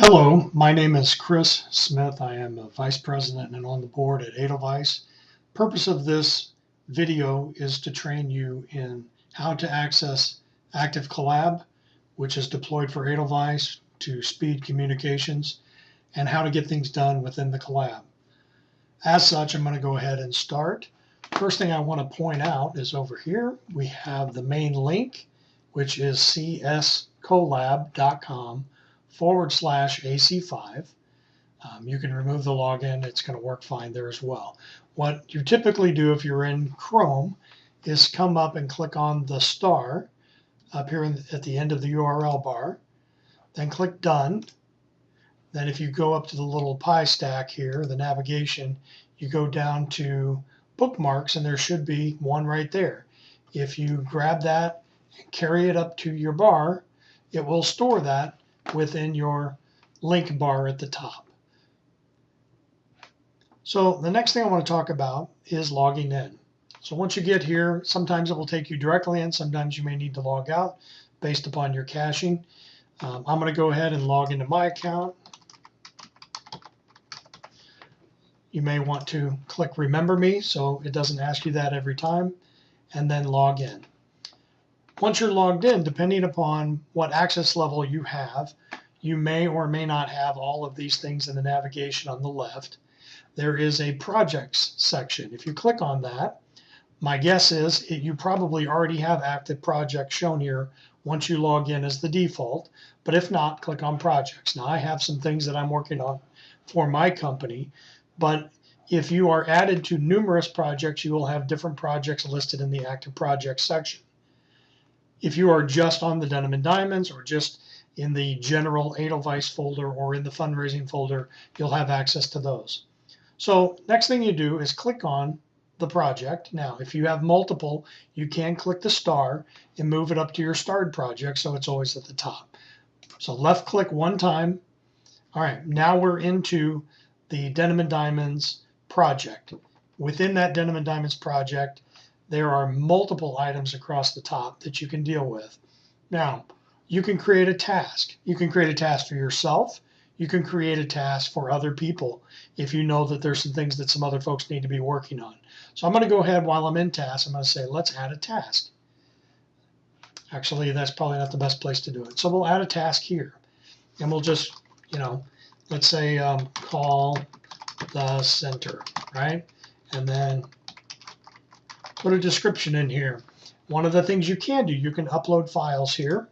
Hello, my name is Chris Smith. I am a vice president and on the board at Edelweiss. Purpose of this video is to train you in how to access Active Collab, which is deployed for Edelweiss to speed communications, and how to get things done within the collab. As such, I'm going to go ahead and start. First thing I want to point out is over here we have the main link, which is cscollab.com/AC5. You can remove the login. It's going to work fine there as well. What you typically do if you're in Chrome is come up and click on the star up here at the end of the URL bar, then click Done. Then if you go up to the little pie stack here, the navigation, you go down to bookmarks and there should be one right there. If you grab that and carry it up to your bar, it will store that within your link bar at the top. So the next thing I want to talk about is logging in. So once you get here, sometimes it will take you directly in, sometimes you may need to log out based upon your caching. I'm going to go ahead and log into my account. You may want to click Remember Me so it doesn't ask you that every time, and then log in. Once you're logged in, depending upon what access level you have, you may or may not have all of these things in the navigation on the left. There is a Projects section. If you click on that, my guess is you probably already have active projects shown here once you log in as the default, but if not, click on Projects. Now I have some things that I'm working on for my company, but if you are added to numerous projects, you will have different projects listed in the Active Projects section. If you are just on the Denim & Diamonds or just in the general Edelweiss folder or in the fundraising folder, you'll have access to those. So next thing you do is click on the project. Now, if you have multiple, you can click the star and move it up to your starred project so it's always at the top. So left click one time. All right, now we're into the Denim & Diamonds project. Within that Denim & Diamonds project, there are multiple items across the top that you can deal with. Now, you can create a task. You can create a task for yourself. You can create a task for other people if you know that there's some things that some other folks need to be working on. So I'm going to go ahead while I'm in task. I'm going to say, let's add a task. Actually, that's probably not the best place to do it. So we'll add a task here. And we'll just, let's say call the center, right? And then put a description in here. One of the things you can do, you can upload files here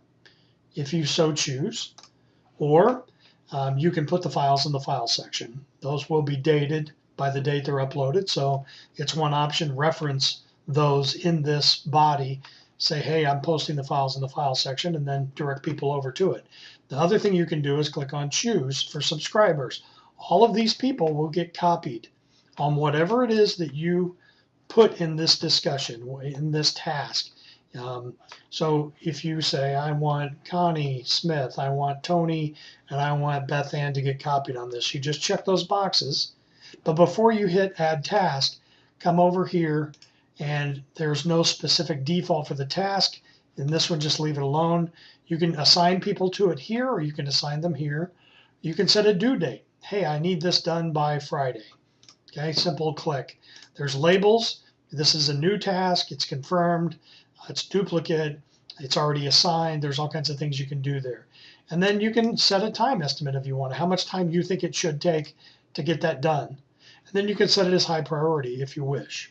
if you so choose, or you can put the files in the file section. Those will be dated by the date they're uploaded, so it's one option. Reference those in this body. Say, hey, I'm posting the files in the file section, and then direct people over to it. The other thing you can do is click on Choose for subscribers. All of these people will get copied on whatever it is that you put in this discussion, in this task. So if you say, I want Connie Smith, I want Tony, and I want Beth Ann to get copied on this, you just check those boxes. But before you hit Add Task, come over here, and there's no specific default for the task. In this one, just leave it alone. You can assign people to it here, or you can assign them here. You can set a due date. Hey, I need this done by Friday. Okay, simple click. There's labels. This is a new task. It's confirmed. It's duplicate. It's already assigned. There's all kinds of things you can do there. And then you can set a time estimate if you want. How much time you think it should take to get that done. And then you can set it as high priority if you wish.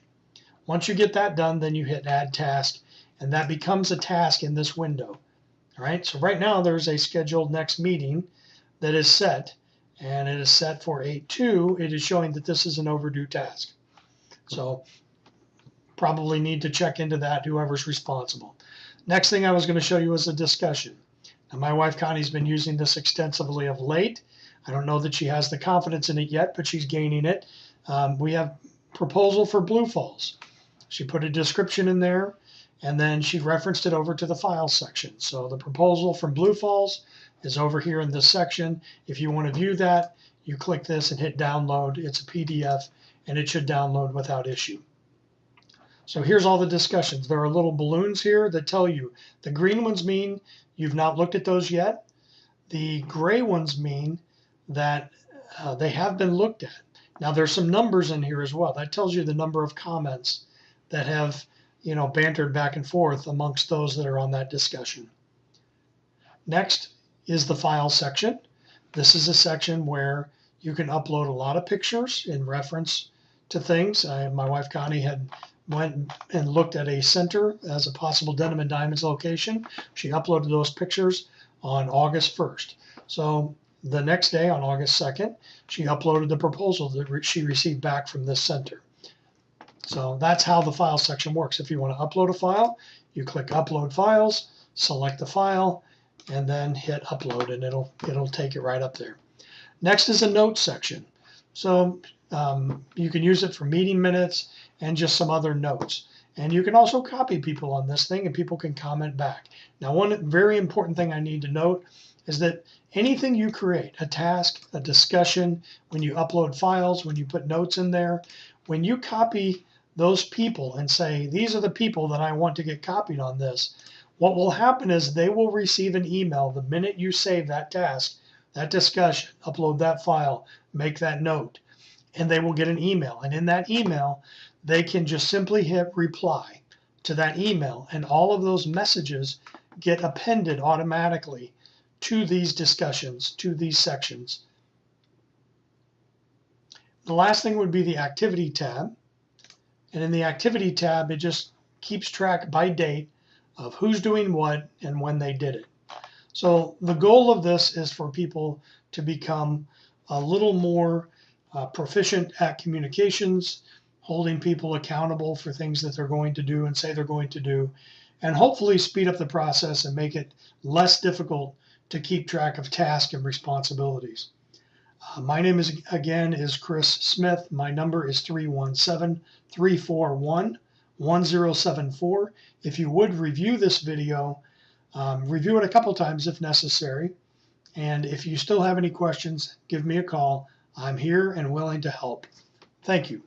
Once you get that done, then you hit Add Task, and that becomes a task in this window. All right, so right now there's a scheduled next meeting that is set, and it is set for 8/2. It is showing that this is an overdue task. So probably need to check into that, whoever's responsible. Next thing I was going to show you is a discussion. Now, my wife Connie's been using this extensively of late. I don't know that she has the confidence in it yet, but she's gaining it. We have proposal for Blue Falls. She put a description in there, and then she referenced it over to the file section. So the proposal from Blue Falls is over here in this section. If you want to view that, you click this and hit download. It's a PDF, and it should download without issue. So here's all the discussions. There are little balloons here that tell you the green ones mean you've not looked at those yet. The gray ones mean that they have been looked at. Now there's some numbers in here as well. That tells you the number of comments that have, bantered back and forth amongst those that are on that discussion. Next is the file section. This is a section where you can upload a lot of pictures in reference to things. My wife Connie had went and looked at a center as a possible Denim and Diamonds location. She uploaded those pictures on August 1st. So the next day, on August 2nd, she uploaded the proposal that she received back from this center. So that's how the file section works. If you want to upload a file, you click Upload Files, select the file, and then hit Upload, and it'll take it right up there. Next is a Notes section. So you can use it for meeting minutes and just some other notes. And you can also copy people on this thing, and people can comment back. Now, one very important thing I need to note is that anything you create, a task, a discussion, when you upload files, when you put notes in there, when you copy those people and say, these are the people that I want to get copied on this, what will happen is they will receive an email the minute you save that task, that discussion, upload that file, make that note, and they will get an email. And in that email, they can just simply hit reply to that email, and all of those messages get appended automatically to these discussions, to these sections. The last thing would be the Activity tab. And in the Activity tab, it just keeps track by date of who's doing what and when they did it. So the goal of this is for people to become a little more proficient at communications, holding people accountable for things that they're going to do and say they're going to do, and hopefully speed up the process and make it less difficult to keep track of tasks and responsibilities. My name is Chris Smith. My number is 317-341-1074. If you would review this video, review it a couple times if necessary. And if you still have any questions, give me a call. I'm here and willing to help. Thank you.